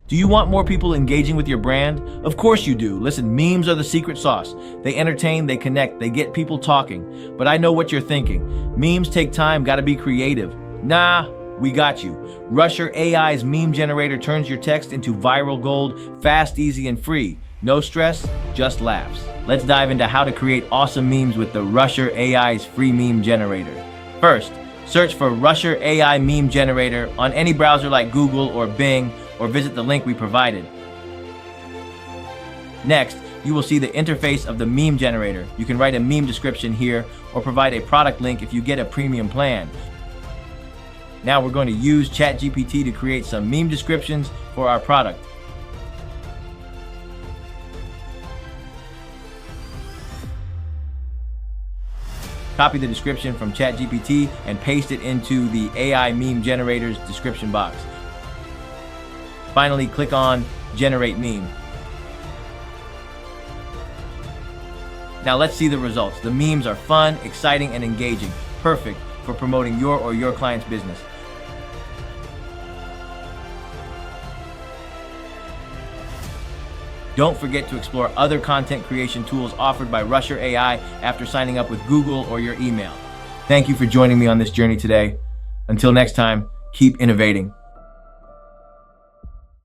Do you want more people engaging with your brand? Of course you do. Listen, memes are the secret sauce. They entertain, they connect, they get people talking. But I know what you're thinking. Memes take time, gotta be creative. Nah, we got you. Rusher AI's meme generator turns your text into viral gold, fast, easy, and free. No stress, just laughs. Let's dive into how to create awesome memes with the Rusher AI's free meme generator. First, search for Rusher AI meme generator on any browser like Google or Bing, or visit the link we provided. Next, you will see the interface of the meme generator. You can write a meme description here or provide a product link if you get a premium plan. Now we're going to use ChatGPT to create some meme descriptions for our product. Copy the description from ChatGPT and paste it into the AI meme generator's description box. Finally, click on Generate Meme. Now let's see the results. The memes are fun, exciting, and engaging. Perfect for promoting your or your client's business. Don't forget to explore other content creation tools offered by Rusher AI after signing up with Google or your email. Thank you for joining me on this journey today. Until next time, keep innovating.